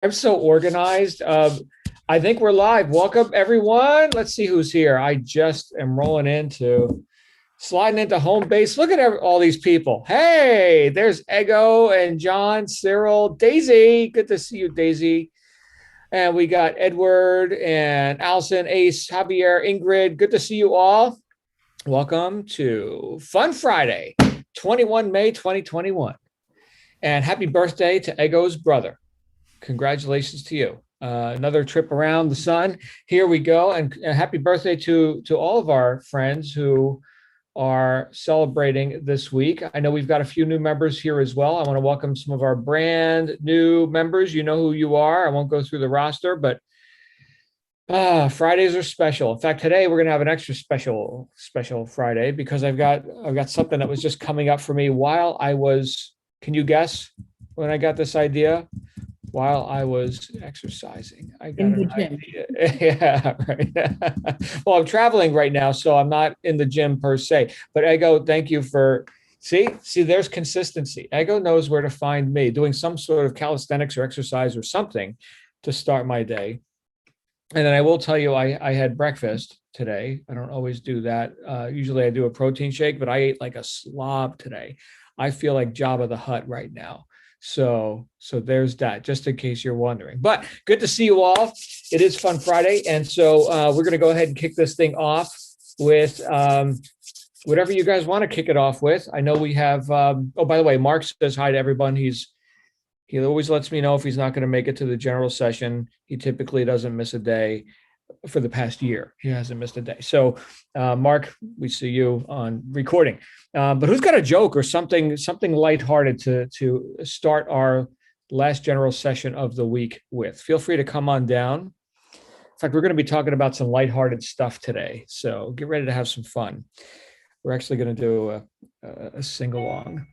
I'm so organized. I think we're live. Welcome, everyone. Let's see who's here. I just am sliding into home base. Look at all these people. Hey, there's Ego and John, Cyril, Daisy. Good to see you, Daisy. And we got Edward and Allison, Ace, Javier, Ingrid. Good to see you all. Welcome to Fun Friday, 21 May 2021. And happy birthday to Ego's brother. Congratulations to you. Another trip around the sun. Here we go. And happy birthday to all of our friends who are celebrating this week. I know we've got a few new members here as well. I want to welcome some of our brand new members. You know who you are. I won't go through the roster, but Fridays are special. In fact, today we're going to have an extra special Friday because I've got something that was just coming up for me while I was, can you guess when I got this idea? While I was exercising, I got an idea. Yeah, right. Well, I'm traveling right now, so I'm not in the gym per se. But Ego, thank you for see. There's consistency. Ego knows where to find me, doing some sort of calisthenics or exercise or something to start my day. And then I will tell you, I had breakfast today. I don't always do that. Usually I do a protein shake, but I ate like a slob today. I feel like Jabba the Hutt right now. So there's that, just in case you're wondering. But good to see you all. It is Fun Friday. And so we're going to go ahead and kick this thing off with whatever you guys want to kick it off with. I know we have, oh, by the way, Mark says hi to everyone. He always lets me know if he's not going to make it to the general session. He typically doesn't miss a day. For the past year, he hasn't missed a day. So, Mark, we see you on recording. But who's got a joke or something lighthearted to start our last general session of the week with? Feel free to come on down. In fact, we're going to be talking about some lighthearted stuff today. So get ready to have some fun. We're actually going to do a sing-along.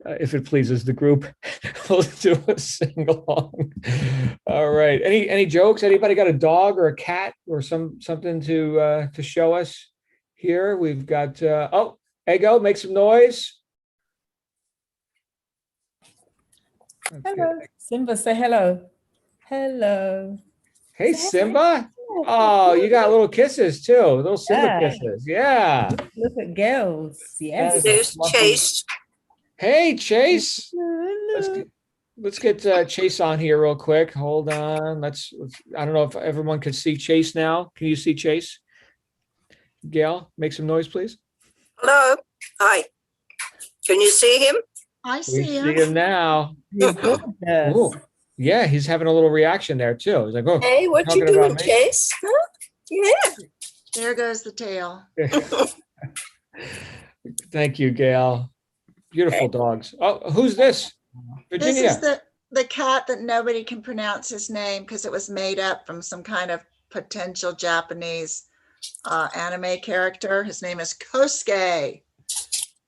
If it pleases the group, we'll do a sing-along. All right. Any jokes? Anybody got a dog or a cat or something to show us here? We've got Ego, make some noise. Hello, Simba. Say hello. Hello. Hey, Simba. Oh, you got little kisses too. Little Simba kisses. Yeah. Look at girls. Yes. There's Chase. Hey, Chase. Let's get Chase on here real quick. Hold on. Let's. I don't know if everyone can see Chase now. Can you see Chase? Gail, make some noise, please. Hello. Hi. Can you see him? I see him. See him now. Ooh. Yeah, he's having a little reaction there too. He's like, "Oh, hey, what you doing, Chase?" Huh? Yeah. There goes the tail. Thank you, Gail. Beautiful dogs. Oh, who's this? Virginia. This is the cat that nobody can pronounce his name because it was made up from some kind of potential Japanese anime character. His name is Kosuke.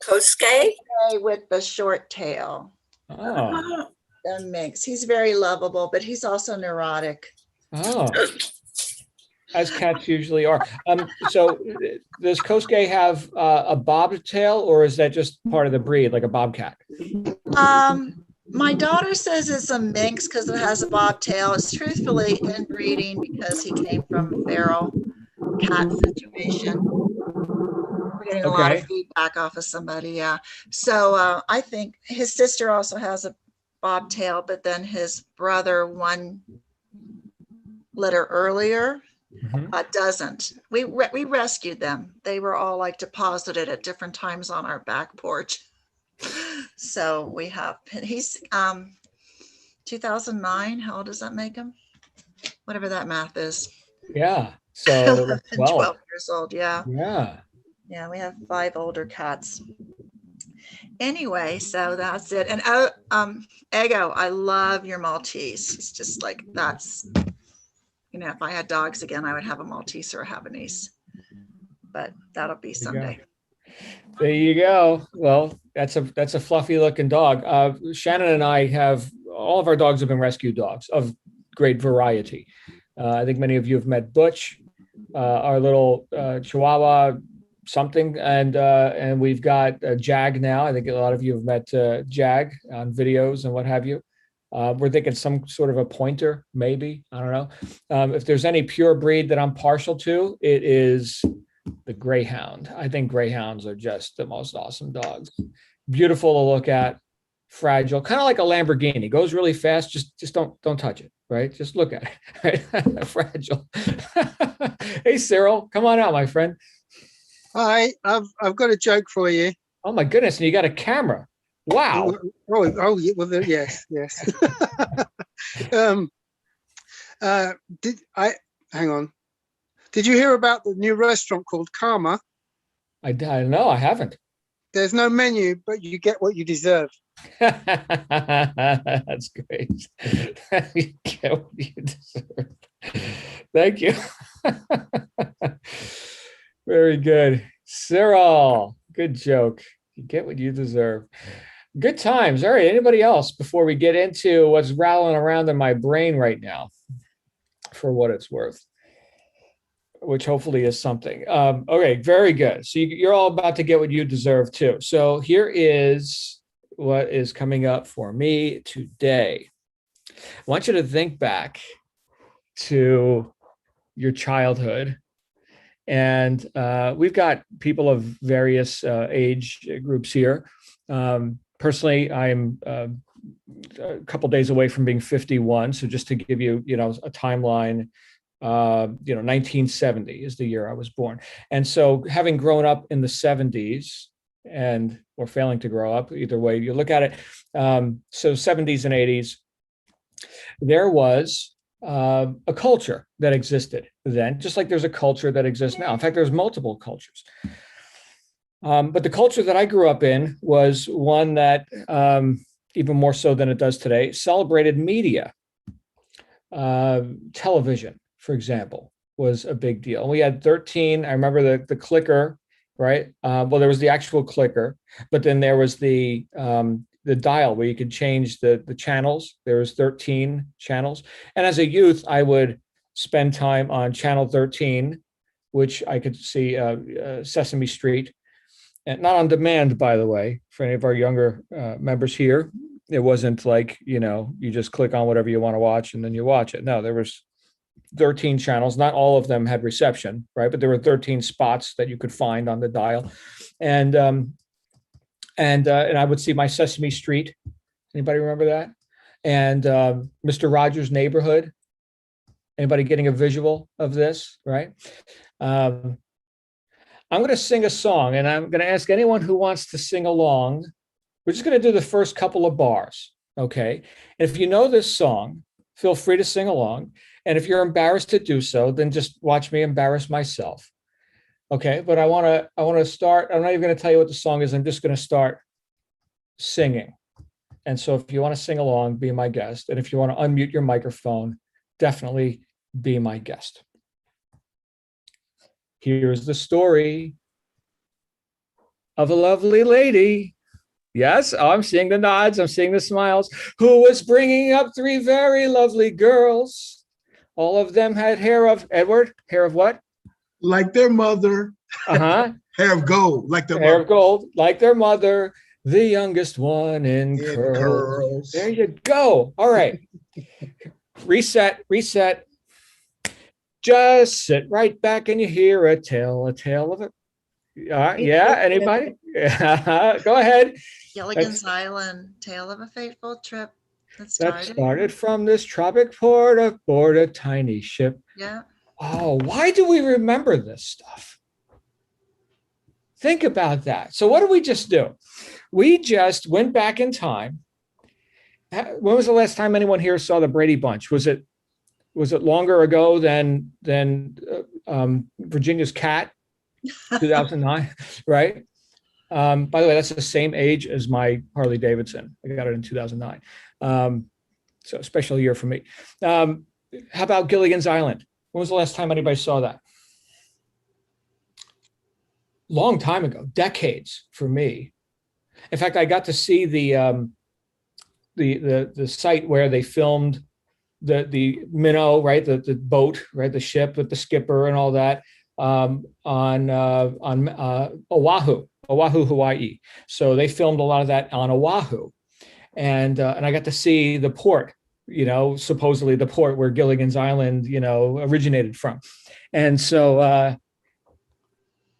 Kosuke? With the short tail. Oh. The mix. He's very lovable, but he's also neurotic. Oh. As cats usually are. So does Kosuke have a bobtail, or is that just part of the breed, like a bobcat? My daughter says it's a minx because it has a bobtail. It's truthfully inbreeding because he came from a feral cat situation. We're getting a lot of feedback off of somebody, yeah. So I think his sister also has a bobtail, but then his brother one litter earlier doesn't. We rescued them. They were all like deposited at different times on our back porch. So we have, he's 2009. How old does that make him? Whatever that math is. Yeah. So 12 years old. Yeah. Yeah. Yeah. We have 5 older cats. Anyway, so that's it. And Ego, I love your Maltese. It's just like, that's, you know, if I had dogs again, I would have a Maltese or a Havanese, but that'll be someday. There you go. Well, that's a fluffy looking dog. Shannon and I have, all of our dogs have been rescue dogs of great variety. I think many of you have met Butch, our little Chihuahua something, and we've got Jag now. I think a lot of you have met Jag on videos and what have you. We're thinking some sort of a pointer, maybe. I don't know. If there's any pure breed that I'm partial to, it is the greyhound. I think greyhounds are just the most awesome dogs. Beautiful to look at, fragile, kind of like a Lamborghini. Goes really fast. Just don't touch it, right? Just look at it. Right? Fragile. Hey, Cyril, come on out, my friend. Hi, I've got a joke for you. Oh my goodness! And you got a camera. Wow. Yeah, well, yes. Hang on. Did you hear about the new restaurant called Karma? I know I haven't. There's no menu, but you get what you deserve. That's great. You get what you deserve. Thank you. Very good. Cyril, good joke. You get what you deserve. Good times. All right. Anybody else before we get into what's rattling around in my brain right now, for what it's worth, which hopefully is something. Okay, very good. So you're all about to get what you deserve too. So here is what is coming up for me today. I want you to think back to your childhood. And we've got people of various age groups here. Personally, I'm a couple days away from being 51. So just to give you, a timeline, 1970 is the year I was born. And so having grown up in the 70s or failing to grow up, either way you look at it. So 70s and 80s, there was a culture that existed then, just like there's a culture that exists now. In fact, there's multiple cultures. But the culture that I grew up in was one that, even more so than it does today, celebrated media. Television, for example, was a big deal. We had 13, I remember the clicker, right? Well, there was the actual clicker, but then there was the dial where you could change the channels. There was 13 channels. And as a youth, I would spend time on channel 13, which I could see Sesame Street. And not on demand, by the way, for any of our younger members here. It wasn't like, you just click on whatever you want to watch and then you watch it. No, there was 13 channels. Not all of them had reception, right? But there were 13 spots that you could find on the dial. And I would see my Sesame Street. Anybody remember that? And Mr. Rogers' Neighborhood. Anybody getting a visual of this, right? I'm going to sing a song, and I'm going to ask anyone who wants to sing along. We're just going to do the first couple of bars, okay? And if you know this song, feel free to sing along. And if you're embarrassed to do so, then just watch me embarrass myself. Okay, but I want to start. I'm not even going to tell you what the song is. I'm just going to start singing. And so if you want to sing along, be my guest. And if you want to unmute your microphone, definitely be my guest. Here's the story of a lovely lady. Yes, I'm seeing the nods. I'm seeing the smiles. Who was bringing up 3 very lovely girls. All of them had hair of, Edward, hair of what? Like their mother. Uh-huh. Hair of gold, like their Hair mother. of gold, like their mother. The youngest one in curls. Curls. There you go. All right. Reset. Just sit right back and you hear a tale of it. Yeah, anybody? Go ahead. Gilligan's Island, Tale of a Fateful Trip. That started from this tropic port aboard a tiny ship. Yeah. Oh, why do we remember this stuff? Think about that. So what did we just do? We just went back in time. When was the last time anyone here saw the Brady Bunch? Was it longer ago than Virginia's Cat, 2009, right? By the way, that's the same age as my Harley Davidson. I got it in 2009. So a special year for me. How about Gilligan's Island? When was the last time anybody saw that? Long time ago, decades for me. In fact, I got to see the site where they filmed the minnow, right? The boat, right? The ship with the skipper and all that on Oahu, Hawaii. So they filmed a lot of that on Oahu. and I got to see the port, supposedly the port where Gilligan's Island, originated from. And so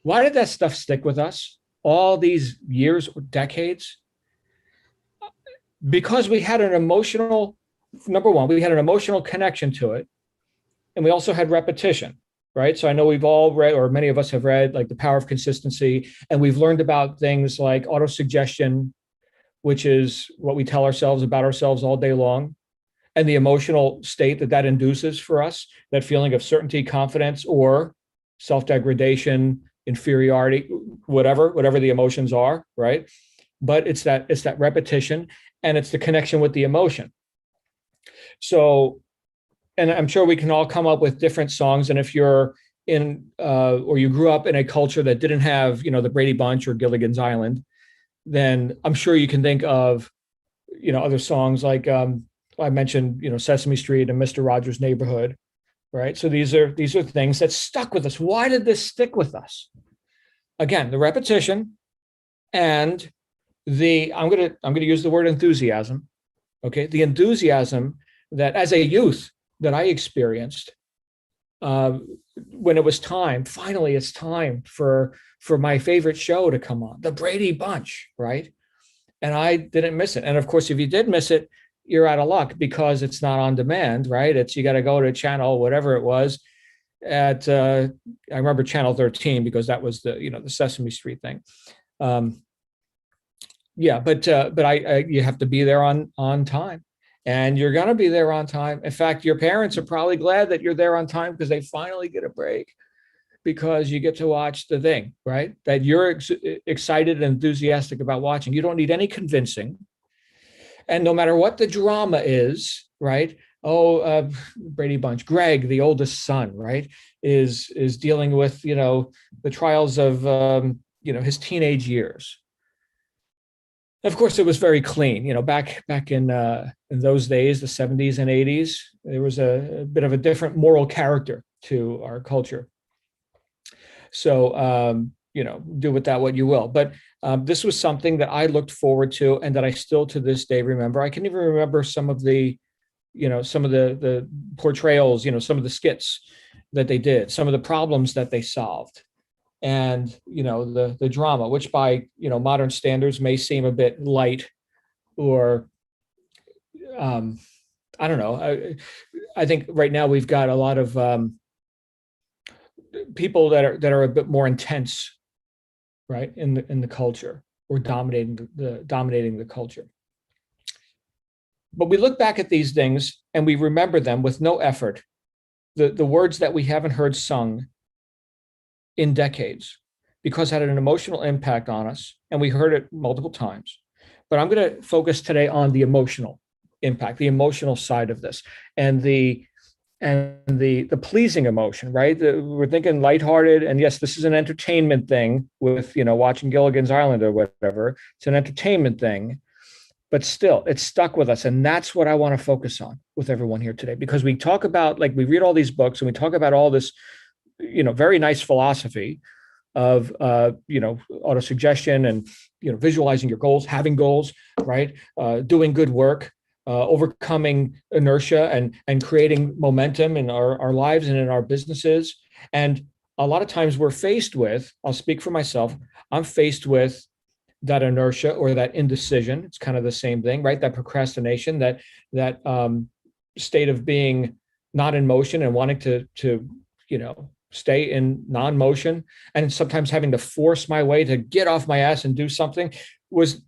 why did that stuff stick with us all these years or decades? Because we had an emotional, number one, we had an emotional connection to it. And we also had repetition, right? So I know we've all read, or many of us have read, like The Power of Consistency, and we've learned about things like autosuggestion, which is what we tell ourselves about ourselves all day long, and the emotional state that induces for us, that feeling of certainty, confidence, or self-degradation, inferiority, whatever the emotions are, right? But it's that repetition, and it's the connection with the emotion. So, and I'm sure we can all come up with different songs. And if you're in, or you grew up in a culture that didn't have, the Brady Bunch or Gilligan's Island, then I'm sure you can think of, other songs like I mentioned, Sesame Street and Mr. Rogers' Neighborhood, right? So these are things that stuck with us. Why did this stick with us? Again, the repetition and I'm gonna use the word enthusiasm. Okay, the enthusiasm that as a youth that I experienced when it was time. Finally, it's time for my favorite show to come on, the Brady Bunch, right? And I didn't miss it. And of course, if you did miss it, you're out of luck because it's not on demand, right? You got to go to channel, whatever it was at, I remember channel 13 because that was the Sesame Street thing. Yeah, but you have to be there on time, and you're going to be there on time. In fact, your parents are probably glad that you're there on time because they finally get a break, because you get to watch the thing, right? That you're excited and enthusiastic about watching. You don't need any convincing. And no matter what the drama is, right? Brady Bunch, Greg, the oldest son, right, is dealing with, the trials of, his teenage years. Of course, it was very clean. Back in those days, the 70s and 80s, there was a bit of a different moral character to our culture. So, do with that what you will. But this was something that I looked forward to, and that I still to this day remember. I can even remember some of the portrayals, some of the skits that they did, some of the problems that they solved, and the drama, which by modern standards may seem a bit light, or I don't know. I think right now we've got a lot of people that are a bit more intense, right, in the culture, or dominating the culture. But we look back at these things and we remember them with no effort. The words that we haven't heard sung in decades, because it had an emotional impact on us, and we heard it multiple times. But I'm going to focus today on the emotional impact, the emotional side of this, and the pleasing emotion, right? We're thinking lighthearted, and yes, this is an entertainment thing with watching Gilligan's Island or whatever. It's an entertainment thing, but still, it's stuck with us, and that's what I want to focus on with everyone here today, because we talk about, like, we read all these books and we talk about all this, very nice philosophy of autosuggestion and visualizing your goals, having goals, right? Doing good work, overcoming inertia, and creating momentum in our lives and in our businesses. And a lot of times we're faced with, I'll speak for myself, I'm faced with that inertia or that indecision. It's kind of the same thing, right? That procrastination, that state of being not in motion and wanting to stay in non-motion, and sometimes having to force my way to get off my ass and do something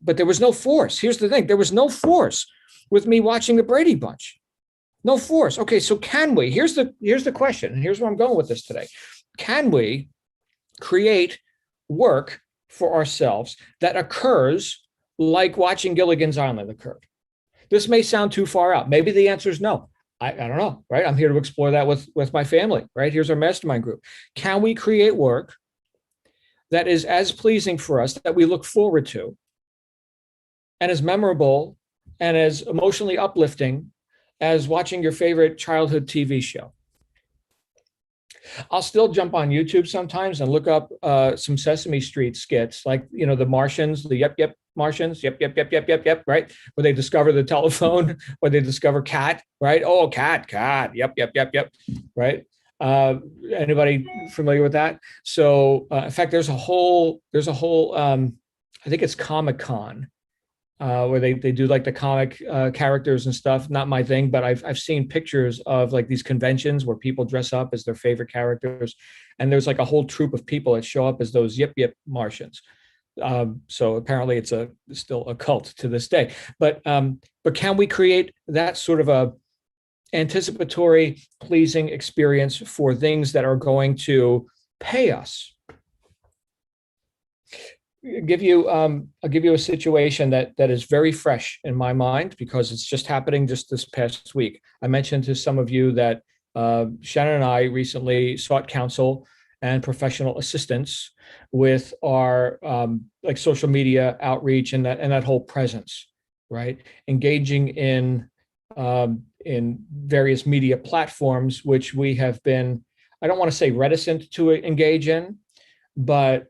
but there was no force. Here's the thing. There was no force with me watching the Brady Bunch. No force. Okay, so can we? Here's the question, and here's where I'm going with this today. Can we create work for ourselves that occurs like watching Gilligan's Island occurred? This may sound too far out. Maybe the answer is no. I don't know, right? I'm here to explore that with my family, right? Here's our mastermind group. Can we create work that is as pleasing for us, that we look forward to, and as memorable and as emotionally uplifting as watching your favorite childhood TV show? I'll still jump on YouTube sometimes and look up some Sesame Street skits, like, the Martians, the yep Martians, yep, right? Where they discover the telephone, or they discover cat, right? Oh, cat, yep, right? Anybody familiar with that? So, in fact, there's a whole, I think it's Comic-Con, where they do like the comic characters and stuff. Not my thing, but I've seen pictures of like these conventions where people dress up as their favorite characters, and there's like a whole troop of people that show up as those yip Martians. So apparently it's still a cult to this day. But can we create that sort of a anticipatory, pleasing experience for things that are going to pay us? I'll give you a situation that is very fresh in my mind, because it's just happening just this past week. I mentioned to some of you that Shannon and I recently sought counsel and professional assistance with our like social media outreach and that whole presence, right? Engaging in various media platforms, which we have been, I don't want to say reticent to engage in, but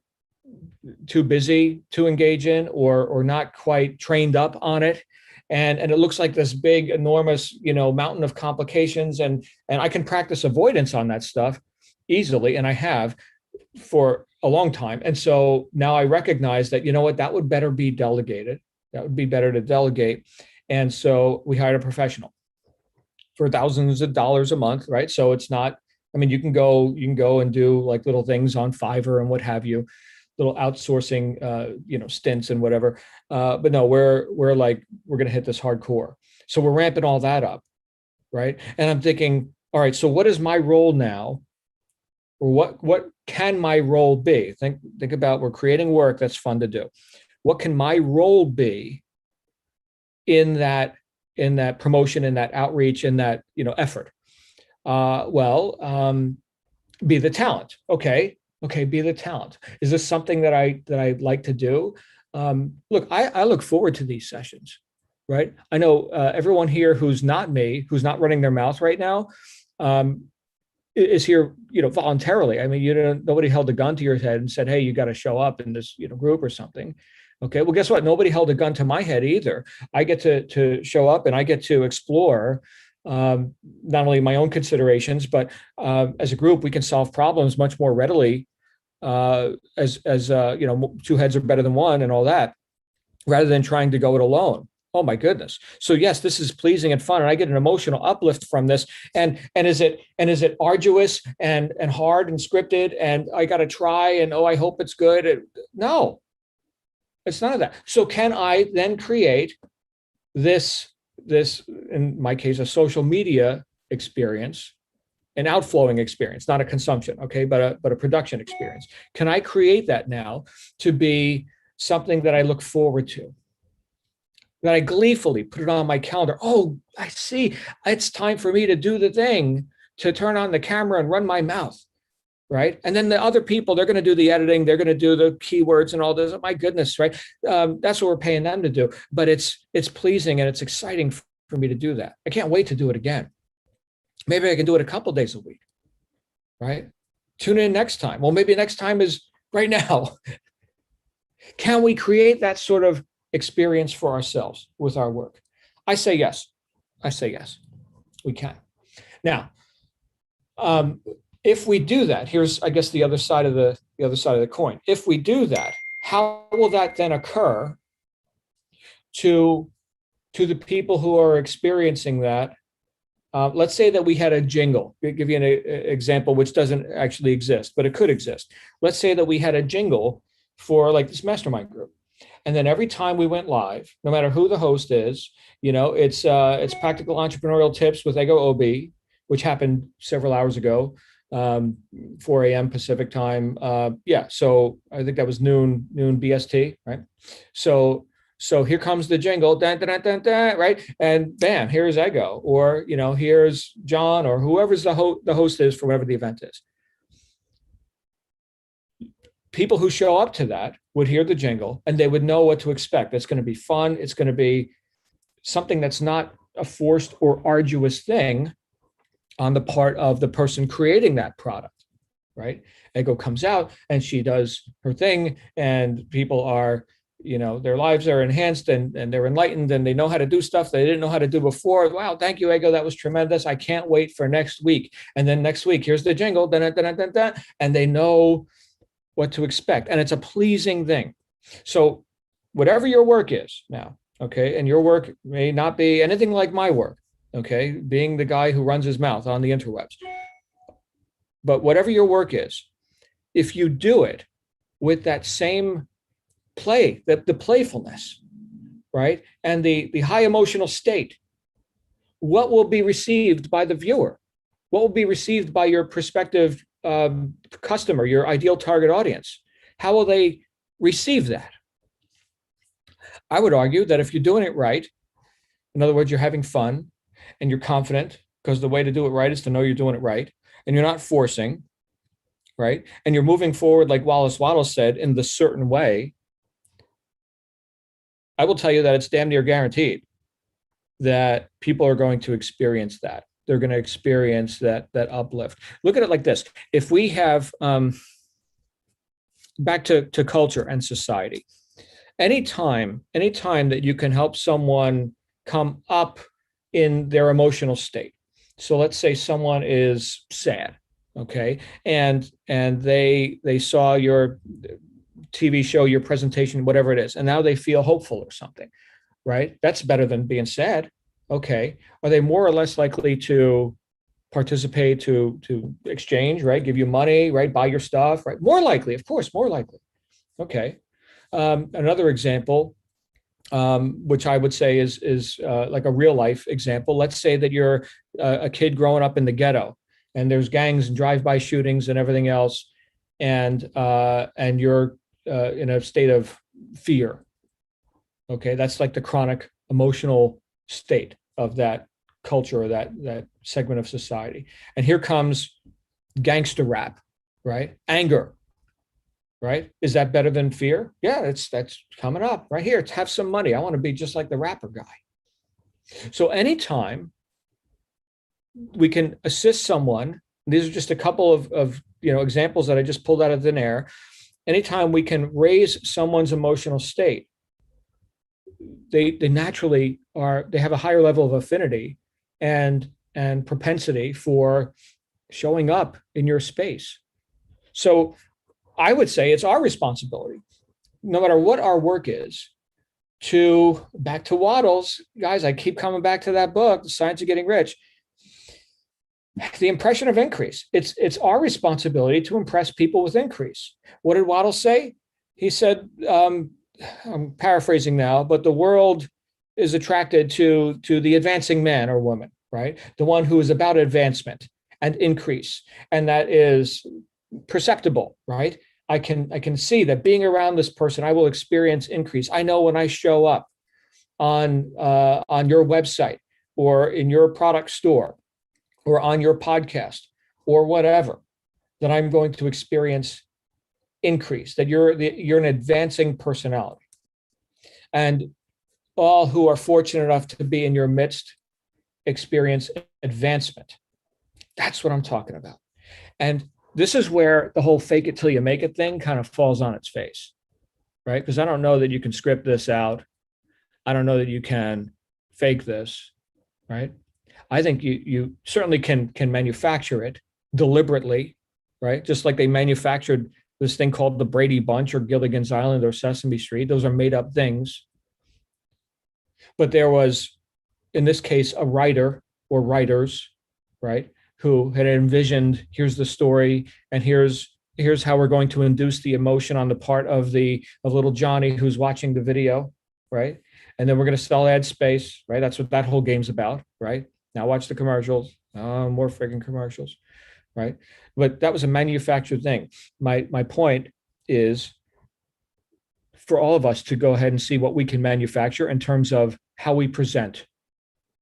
too busy to engage in, or not quite trained up on it. And it looks like this big, enormous, mountain of complications. And I can practice avoidance on that stuff easily. And I have for a long time. And so now I recognize that, that would better be delegated. That would be better to delegate. And so we hired a professional for thousands of dollars a month, right? So it's not, you can go and do like little things on Fiverr and what have you, little outsourcing, stints and whatever. But no, we're going to hit this hardcore. So we're ramping all that up, right? And I'm thinking, all right, so what is my role now? Or what can my role be? Think about, we're creating work that's fun to do. What can my role be in that promotion, in that outreach, in that effort? Be the talent. Okay, be the talent. Is this something that I like to do? Look, I look forward to these sessions, right? I know everyone here who's not me, who's not running their mouth right now, is here, voluntarily. Nobody held a gun to your head and said, hey, you got to show up in this, group or something. Okay, well, guess what? Nobody held a gun to my head either. I get to show up, and I get to explore not only my own considerations, but as a group, we can solve problems much more readily, as two heads are better than one and all that, rather than trying to go it alone. Oh my goodness. So yes, this is pleasing and fun, and I get an emotional uplift from this. And is it arduous and hard and scripted, and I got to try, and I hope it's good? No, it's none of that. So can I then create this, in my case, a social media experience, an outflowing experience, not a consumption, okay, but a production experience? Can I create that now to be something that I look forward to, that I gleefully put it on my calendar? Oh, I see, it's time for me to do the thing, to turn on the camera and run my mouth, right? And then the other people, they're going to do the editing, they're going to do the keywords and all this. My goodness, right? That's what we're paying them to do. But it's pleasing and it's exciting for me to do that. I can't wait to do it again. Maybe I can do it a couple days a week, right? Tune in next time. Well, maybe next time is right now. Can we create that sort of experience for ourselves with our work? I say yes. We can. Now, if we do that, here's, I guess, the other side of the coin. If we do that, how will that then occur to the people who are experiencing that? Let's say that we had a jingle. I'll give you an example which doesn't actually exist, but it could exist. Let's say that we had a jingle for like this mastermind group. And then every time we went live, no matter who the host is, it's practical entrepreneurial tips with Ego OB, which happened several hours ago, 4 a.m. Pacific time. So I think that was noon BST, right? So here comes the jingle, dun, dun, dun, dun, dun, right? And bam, here's Ego, or here's John, or whoever's the host is for whatever the event is. People who show up to that would hear the jingle and they would know what to expect. It's going to be fun. It's going to be something that's not a forced or arduous thing on the part of the person creating that product, right? Ego comes out and she does her thing, and people are, their lives are enhanced and they're enlightened and they know how to do stuff they didn't know how to do before. Wow, thank you, Ego. That was tremendous. I can't wait for next week. And then next week, here's the jingle, and they know what to expect. And it's a pleasing thing. So whatever your work is now, okay, and your work may not be anything like my work, okay, being the guy who runs his mouth on the interwebs. But whatever your work is, if you do it with that same play, the playfulness, right, and the high emotional state, what will be received by the viewer? What will be received by your prospective customer, your ideal target audience? How will they receive that? I would argue that if you're doing it right, in other words, you're having fun and you're confident, because the way to do it right is to know you're doing it right, and you're not forcing, right? And you're moving forward, like Wallace Wattles said, in the certain way, I will tell you that it's damn near guaranteed that people are going to experience that. They're going to experience that uplift. Look at it like this. If we have, back to culture and society, anytime that you can help someone come up in their emotional state. So let's say someone is sad, okay, and they saw your TV show, your presentation, whatever it is, and now they feel hopeful or something, right? That's better than being sad. Okay. Are they more or less likely to participate, to exchange, right? Give you money, right? Buy your stuff, right? More likely, of course, more likely. Okay. Another example, which I would say is like a real life example. Let's say that you're a kid growing up in the ghetto, and there's gangs and drive-by shootings and everything else, and you're in a state of fear. Okay, that's like the chronic emotional state of that culture or that segment of society. And here comes gangster rap, right? Anger, right? Is that better than fear? Yeah, that's coming up right here. Have some money. I want to be just like the rapper guy. So anytime we can assist someone, these are just a couple of examples that I just pulled out of thin air. Anytime we can raise someone's emotional state, they naturally they have a higher level of affinity and propensity for showing up in your space. So I would say it's our responsibility, no matter what our work is, to, back to Wattles, guys, I keep coming back to that book, The Science of Getting Rich, the impression of increase. It's our responsibility to impress people with increase. What did Wattles say? He said, I'm paraphrasing now, but the world is attracted to the advancing man or woman, right? The one who is about advancement and increase. And that is perceptible, right? I can see that being around this person, I will experience increase. I know when I show up on your website or in your product store or on your podcast or whatever, that I'm going to experience increase, that you're an advancing personality. And all who are fortunate enough to be in your midst experience advancement. That's what I'm talking about. And this is where the whole fake it till you make it thing kind of falls on its face, right? Because I don't know that you can script this out. I don't know that you can fake this, right? I think you certainly can manufacture it deliberately, right? Just like they manufactured this thing called the Brady Bunch or Gilligan's Island or Sesame Street. Those are made up things. But there was, in this case, a writer or writers, right, who had envisioned, here's the story, and here's how we're going to induce the emotion on the part of little Johnny who's watching the video, right? And then we're going to sell ad space, right? That's what that whole game's about, right? Now watch the commercials. More friggin' commercials, right? But that was a manufactured thing. My point is for all of us to go ahead and see what we can manufacture in terms of how we present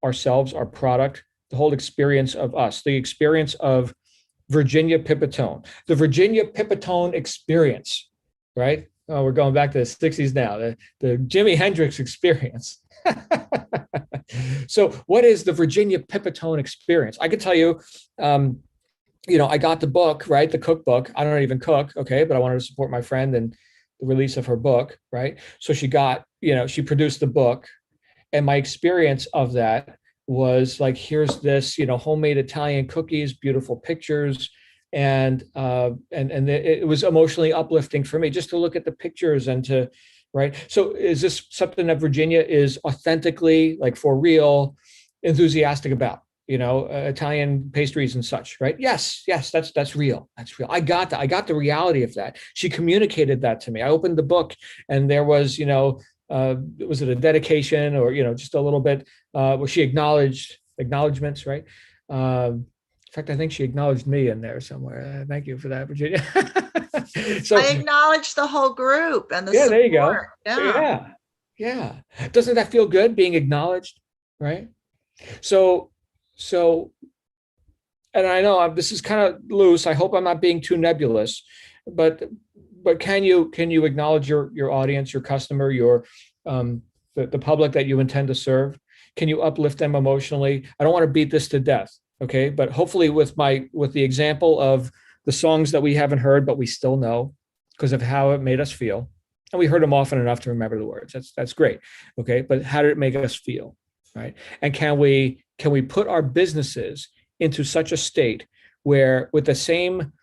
ourselves, our product, the whole experience of us, the experience of Virginia Pipitone, the Virginia Pipitone experience, right? Oh, we're going back to the 60s now, the Jimi Hendrix experience. So what is the Virginia Pipitone experience? I can tell you, I got the book, right? The cookbook. I don't even cook, okay, but I wanted to support my friend and the release of her book, right? So she produced the book, and my experience of that was like, here's this, homemade Italian cookies, beautiful pictures, and it was emotionally uplifting for me just to look at the pictures and to, right? So is this something that Virginia is authentically, like, for real, enthusiastic about? Italian pastries and such, right? Yes, that's real. That's real. I got that. I got the reality of that. She communicated that to me. I opened the book, and there was, was it a dedication, or, just a little bit where she acknowledgments, right? In fact, I think she acknowledged me in there somewhere. Thank you for that, Virginia. So I acknowledge the whole group and the yeah, there you go. support. Yeah. Yeah. Doesn't that feel good, being acknowledged, right? So, so, and I know this is kind of loose. I hope I'm not being too nebulous, but can you acknowledge your audience, your customer, the public that you intend to serve? Can you uplift them emotionally? I don't want to beat this to death, okay? But hopefully, with the example of the songs that we haven't heard but we still know because of how it made us feel, and we heard them often enough to remember the words. That's great, okay? But how did it make us feel, right? And can we put our businesses into such a state where, with the same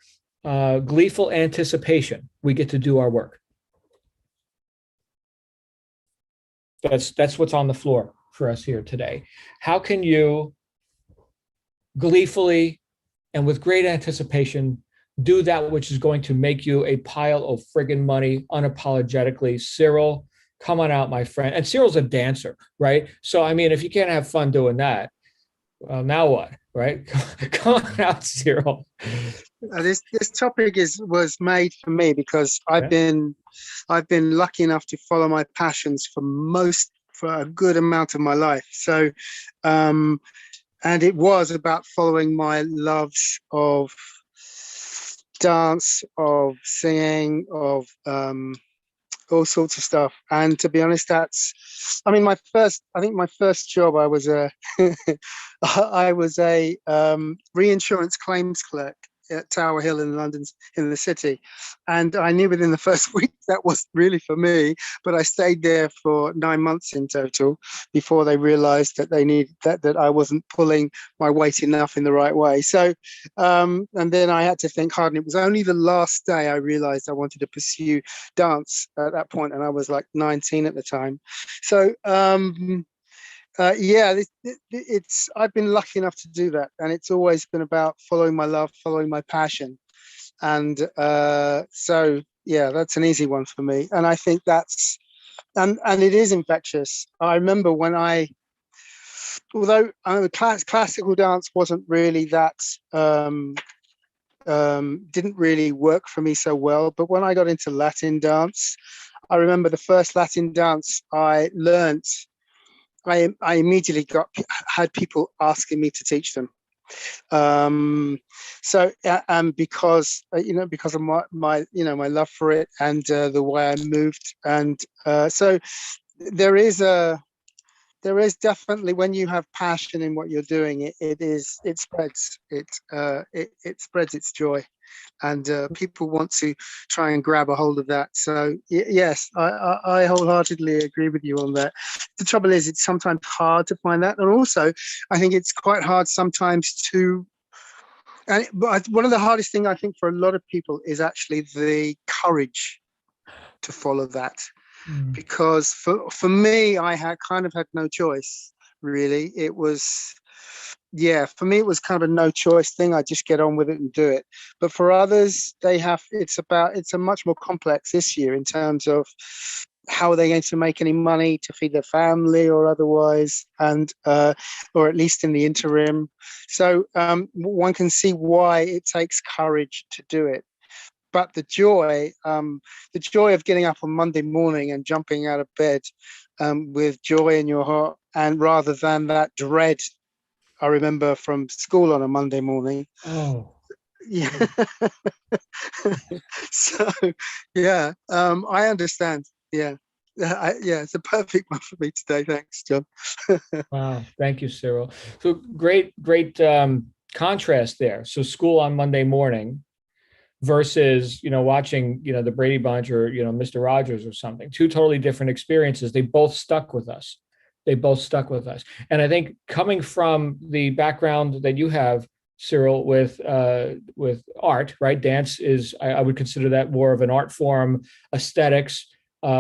gleeful anticipation, we get to do our work? That's what's on the floor for us here today. How can you gleefully and with great anticipation do that which is going to make you a pile of friggin' money unapologetically? Cyril, come on out, my friend. And Cyril's a dancer, right? So, I mean, if you can't have fun doing that, well, now what, right? Come on out, Cyril. This topic was made for me because I've been lucky enough to follow my passions for a good amount of my life. So, and it was about following my loves of dance, of singing, of all sorts of stuff. And to be honest, my first job, I was a I was a reinsurance claims clerk at Tower Hill in London, in the city, and I knew within the first week that wasn't really for me. But I stayed there for 9 months in total before they realised that they need that I wasn't pulling my weight enough in the right way. So, and then I had to think hard. And it was only the last day I realised I wanted to pursue dance at that point, and I was like 19 at the time. So. I've been lucky enough to do that, and it's always been about following my love, following my passion, and so yeah, that's an easy one for me. And I think and it is infectious. I remember when although classical dance wasn't really that didn't really work for me so well, but when I got into Latin dance, I remember the first Latin dance I learned. I immediately had people asking me to teach them. Because of my love for it, and the way I moved, and so there is definitely, when you have passion in what you're doing, it spreads its joy, and people want to try and grab a hold of that. So yes, I wholeheartedly agree with you on that. The trouble is, it's sometimes hard to find that, and also I think it's quite hard sometimes but one of the hardest things I think for a lot of people is actually the courage to follow that. Because for me, I had no choice, really. It was, for me, it was kind of a no choice thing. I just get on with it and do it. But for others, it's a much more complex issue in terms of how are they going to make any money to feed their family or otherwise, and or at least in the interim. So one can see why it takes courage to do it. But the joy of getting up on Monday morning and jumping out of bed with joy in your heart, and rather than that dread I remember from school on a Monday morning. Oh, yeah. So, yeah, I understand. Yeah. It's a perfect one for me today. Thanks, John. wow. Thank you, Cyril. So great contrast there. So school on Monday morning versus, watching, the Brady Bunch or, Mr. Rogers or something, two totally different experiences. They both stuck with us. And I think coming from the background that you have, Cyril, with art, right? Dance is, I would consider that more of an art form, aesthetics,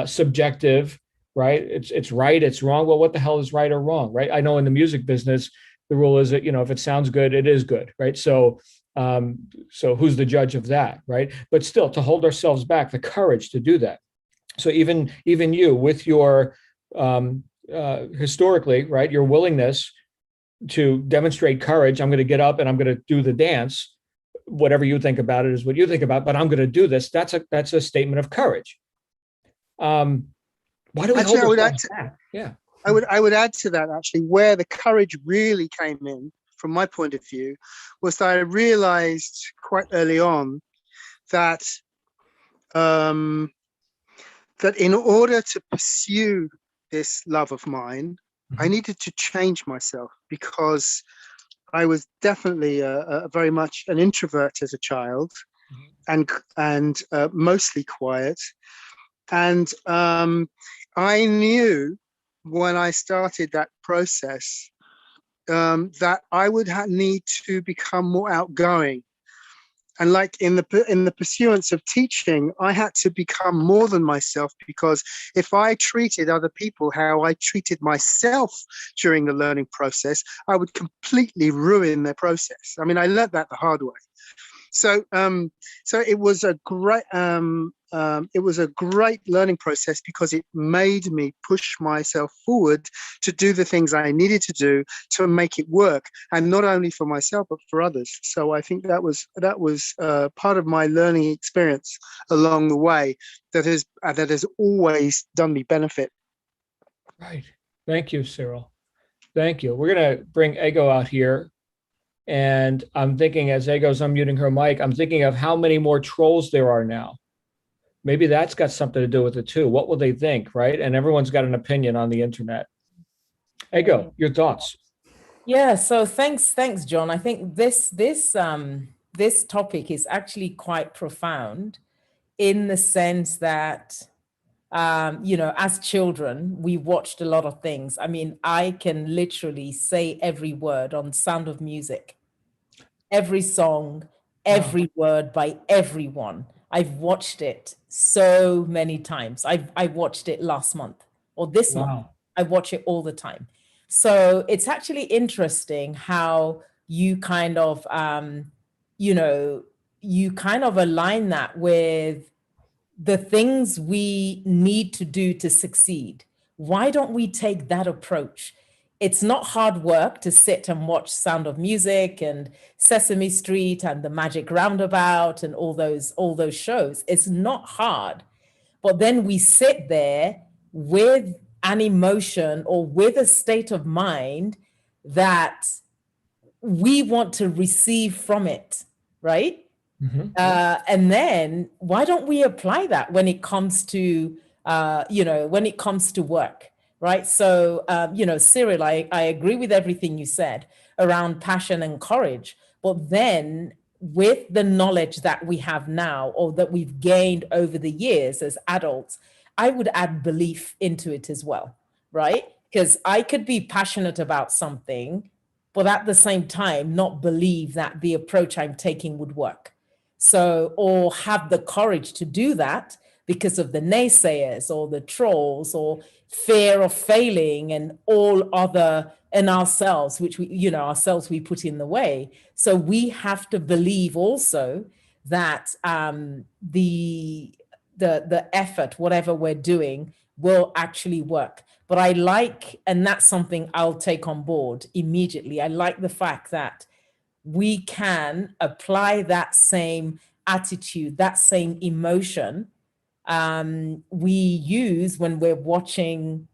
subjective, right? It's right, it's wrong. Well, what the hell is right or wrong, right? I know in the music business, the rule is that, if it sounds good, it is good, right? So who's the judge of that, right? But still, to hold ourselves back, the courage to do that. So even you, with your historically, right, your willingness to demonstrate courage, I'm going to get up and I'm going to do the dance. Whatever you think about it is what you think about, but I'm going to do this. That's a statement of courage. Why do we Actually, hold ourselves back? Yeah. I would add to that, actually, where the courage really came in, from my point of view, was that I realized quite early on that that in order to pursue this love of mine, I needed to change myself, because I was definitely very much an introvert as a child, and mostly quiet. And I knew when I started that process that I would need to become more outgoing. And like in the pursuance of teaching, I had to become more than myself, because if I treated other people how I treated myself during the learning process, I would completely ruin their process. I mean, I learned that the hard way. So it was a great learning process, because it made me push myself forward to do the things I needed to do to make it work, and not only for myself but for others. So I think that was part of my learning experience along the way that has always done me benefit. Right. Thank you, Cyril. Thank you. We're going to bring Ego out here. And I'm thinking, as Ego's unmuting her mic, I'm thinking of how many more trolls there are now. Maybe that's got something to do with it too. What will they think, right? And everyone's got an opinion on the internet. Ego, your thoughts? Yeah, so thanks, John. I think this topic is actually quite profound, in the sense that as children, we watched a lot of things. I mean, I can literally say every word on Sound of Music, every song, every word by everyone. I've watched it so many times. I watched it last month or this month. I watch it all the time. So it's actually interesting how you kind of, you kind of align that with the things we need to do to succeed. Why don't we take that approach? It's not hard work to sit and watch Sound of Music and Sesame Street and The Magic Roundabout and all those shows. It's not hard. But then we sit there with an emotion or with a state of mind that we want to receive from it, right? And then why don't we apply that when it comes to, when it comes to work, right? So, Cyril, I agree with everything you said around passion and courage, but then with the knowledge that we have now, or that we've gained over the years as adults, I would add belief into it as well, right? Because I could be passionate about something, but at the same time, not believe that the approach I'm taking would work. So, or have the courage to do that because of the naysayers or the trolls or fear of failing and all other, and ourselves, which ourselves we put in the way. So we have to believe also that the effort, whatever we're doing, will actually work. But I like, and that's something I'll take on board immediately. I like the fact that we can apply that same attitude, that same emotion we use when we're watching,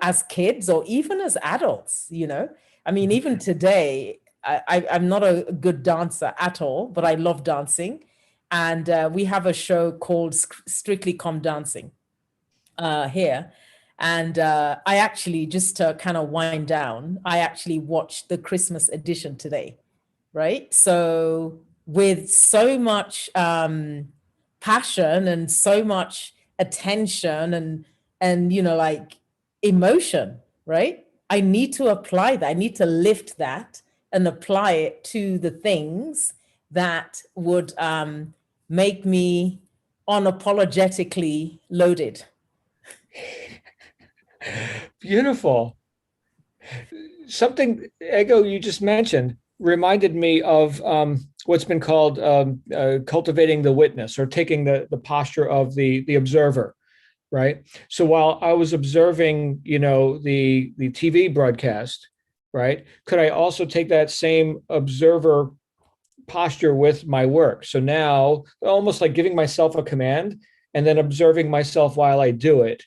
as kids or even as adults, I mean, even today, I'm not a good dancer at all, but I love dancing. And we have a show called Strictly Come Dancing here. And I actually, just to kind of wind down, I actually watched the Christmas edition today. right? So with so much passion and so much attention and like emotion, right? I need to apply that. I need to lift that and apply it to the things that would make me unapologetically loaded. Beautiful. Something, Ego, you just mentioned reminded me of what's been called cultivating the witness, or taking the posture of the observer, right? So while I was observing, the TV broadcast, right, could I also take that same observer posture with my work? So now, almost like giving myself a command and then observing myself while I do it,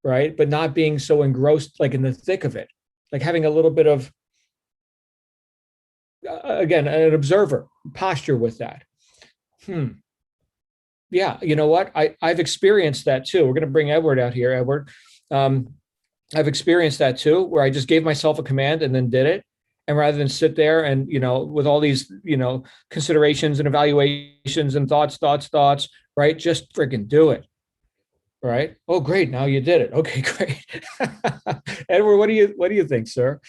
right? But not being so engrossed, like in the thick of it, like having a little bit of, again, an observer posture with that. Yeah, you know what? I've experienced that too. We're going to bring Edward out here. Edward, I've experienced that too, where I just gave myself a command and then did it. And rather than sit there and, with all these, considerations and evaluations and thoughts, right? Just freaking do it. Right. Oh, great. Now you did it. Okay, great. Edward, what do you think, sir?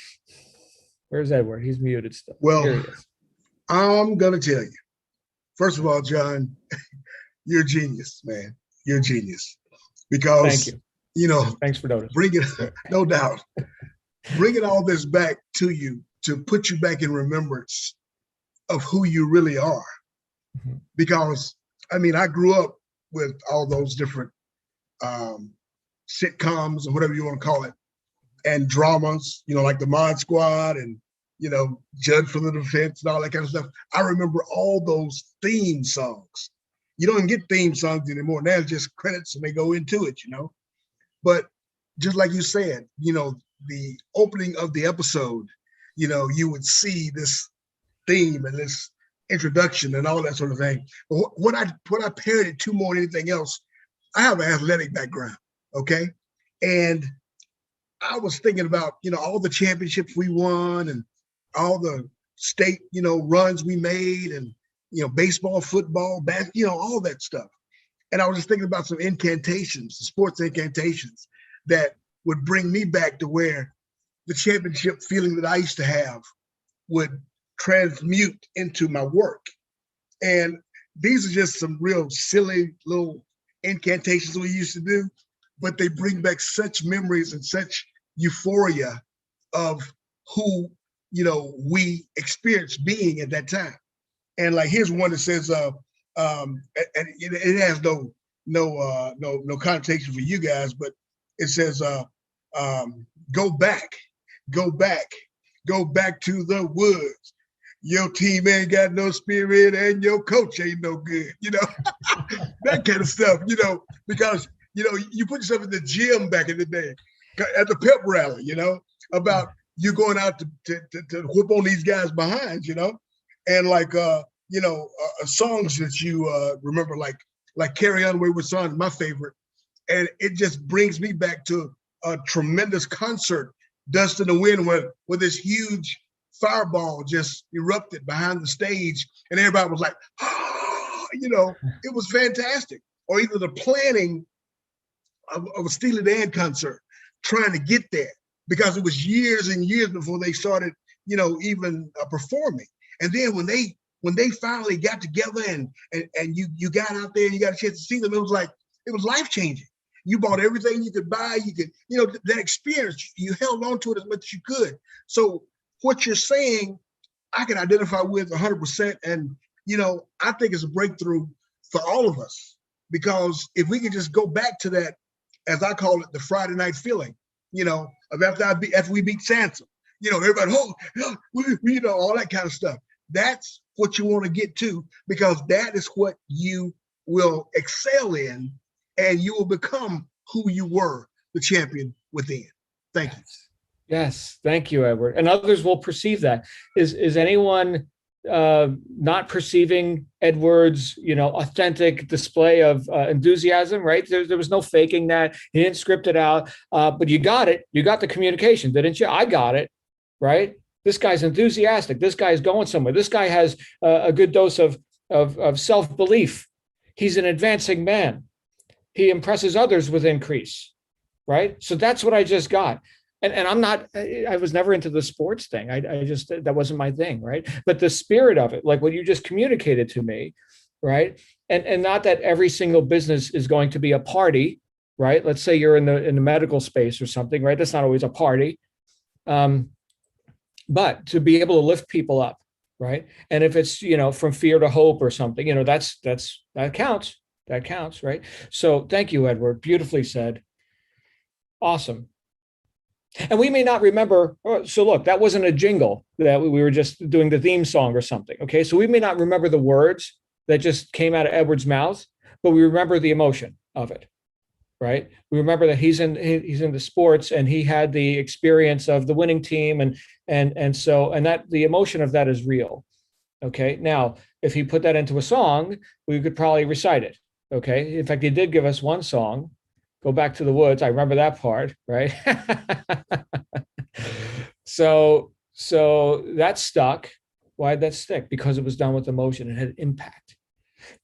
Where's Edward? He's muted still. Well, Here he is. I'm going to tell you, first of all, John, you're a genius, man. You're a genius. Because, Thank you. Thanks for noticing. No doubt, bringing all this back to you to put you back in remembrance of who you really are. Mm-hmm. Because, I grew up with all those different sitcoms or whatever you want to call it, and dramas, like the Mod Squad and, Judge for the Defense and all that kind of stuff. I remember all those theme songs. You don't even get theme songs anymore. Now it's just credits and they go into it, But just like you said, the opening of the episode, you would see this theme and this introduction and all that sort of thing. But what I paired it to more than anything else, I have an athletic background, okay? And I was thinking about, all the championships we won and all the state, runs we made, and, baseball, football, basketball, all that stuff. And I was just thinking about some incantations, sports incantations that would bring me back to where the championship feeling that I used to have would transmute into my work. And these are just some real silly little incantations we used to do, but they bring back such memories and such euphoria of who, we experienced being at that time. And like, here's one that says, and it has no connotation for you guys, but it says, go back to the woods. Your team ain't got no spirit and your coach ain't no good, that kind of stuff, because, you put yourself in the gym back in the day at the pep rally, about you going out to whoop on these guys behind, and like, songs that you remember, like Carry On Wayward Son, my favorite. And it just brings me back to a tremendous concert, Dust in the Wind, where this huge fireball just erupted behind the stage and everybody was like, it was fantastic. Or even the planning of a Steely Dan concert, trying to get there, because it was years and years before they started, even performing. And then when they finally got together and you got out there and you got a chance to see them, it was life-changing. You bought everything you could buy. You could, that experience, you held on to it as much as you could. So what you're saying, I can identify with 100%. And, I think it's a breakthrough for all of us, because if we can just go back to that, as I call it, the Friday night feeling, of after we beat Sansom, everybody, all that kind of stuff. That's what you want to get to, because that is what you will excel in, and you will become who you were, the champion within. Thank you. Yes, thank you, Edward. And others will perceive that. Is anyone not perceiving Edward's, authentic display of enthusiasm? Right, there was no faking that. He didn't script it out, but you got it. You got the communication, didn't you? I got it. Right. This guy's enthusiastic. This guy's going somewhere. This guy has a good dose of self-belief. He's an advancing man. He impresses others with increase, right? So that's what I just got. And I'm not, I was never into the sports thing. I just, that wasn't my thing, right? But the spirit of it, like what you just communicated to me, right? And not that every single business is going to be a party, right? Let's say you're in the medical space or something, right? That's not always a party. But to be able to lift people up, right? And if it's, from fear to hope or something, that counts. That counts, right? So thank you, Edward. Beautifully said. Awesome. And we may not remember. So look, that wasn't a jingle that we were just doing the theme song or something. Okay. So we may not remember the words that just came out of Edward's mouth, but we remember the emotion of it, right? We remember that he's in the sports and he had the experience of the winning team. And that the emotion of that is real. Okay. Now, if he put that into a song, we could probably recite it. Okay. In fact, he did give us one song, Go Back to the Woods. I remember that part, right? So that stuck. Why did that stick? Because it was done with emotion. It had impact.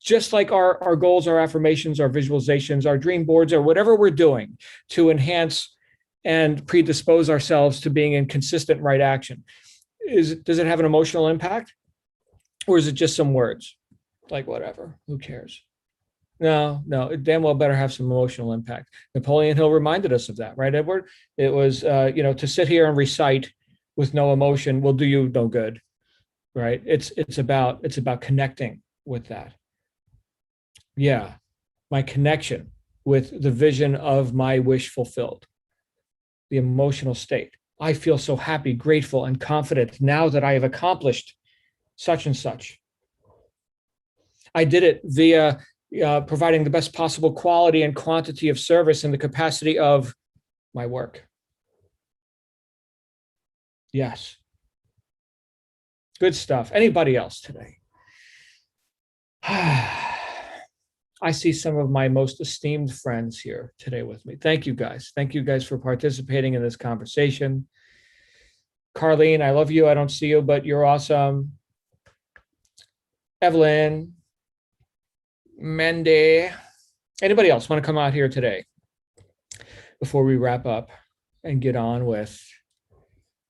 Just like our goals, our affirmations, our visualizations, our dream boards, or whatever we're doing to enhance and predispose ourselves to being in consistent right action. Does it have an emotional impact? Or is it just some words? Like, whatever, who cares? No, it damn well better have some emotional impact. Napoleon Hill reminded us of that, right, Edward? It was, to sit here and recite with no emotion will do you no good, right? It's about connecting with that. Yeah, my connection with the vision of my wish fulfilled, the emotional state. I feel so happy, grateful, and confident now that I have accomplished such and such. I did it via providing the best possible quality and quantity of service in the capacity of my work. Yes. Good stuff. Anybody else today? I see some of my most esteemed friends here today with me. Thank you guys. Thank you guys for participating in this conversation. Carlene, I love you. I don't see you, but you're awesome. Evelyn, Mandy, anybody else want to come out here today before we wrap up and get on with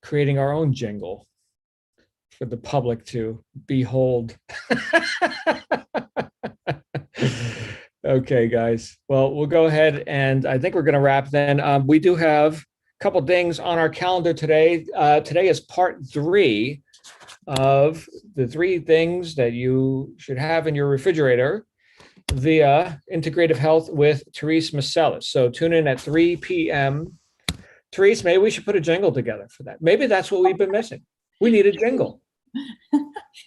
creating our own jingle for the public to behold? Okay, guys. Well, we'll go ahead and I think we're going to wrap then. We do have a couple things on our calendar today. Today is part 3 of the 3 things that you should have in your refrigerator via Integrative Health with Therese Macelis. So tune in at 3 p.m. Therese, maybe we should put a jingle together for that. Maybe that's what we've been missing. We need a jingle.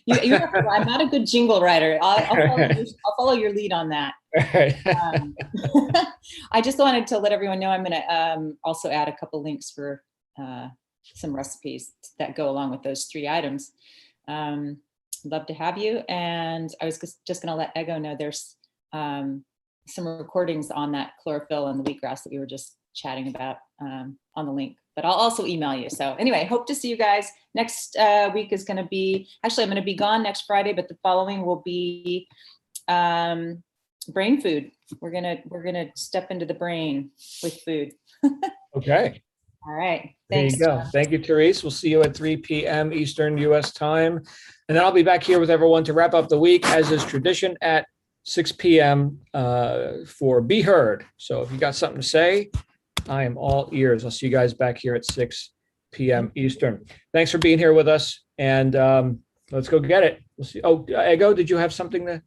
I'm not a good jingle writer. I'll follow your lead on that. I just wanted to let everyone know I'm going to also add a couple links for some recipes that go along with those 3 items. Love to have you. And I was just going to let Ego know there's some recordings on that chlorophyll and the wheatgrass that we were just chatting about on the link, but I'll also email you. So anyway, hope to see you guys. Next week is going to be, actually I'm going to be gone next Friday, but the following will be brain food. We're going to step into the brain with food. Okay. All right. Thanks. There you go. Thank you, Therese. We'll see you at 3 p.m. Eastern US time. And then I'll be back here with everyone to wrap up the week, as is tradition, at 6 p.m. For Be Heard. So if you got something to say, I am all ears. I'll see you guys back here at 6 p.m. Eastern. Thanks for being here with us. And let's go get it. We'll see. Oh, Ego, did you have something to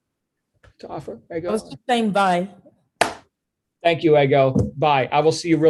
offer? Ego? I was just saying bye. Thank you, Ego. Bye. I will see you real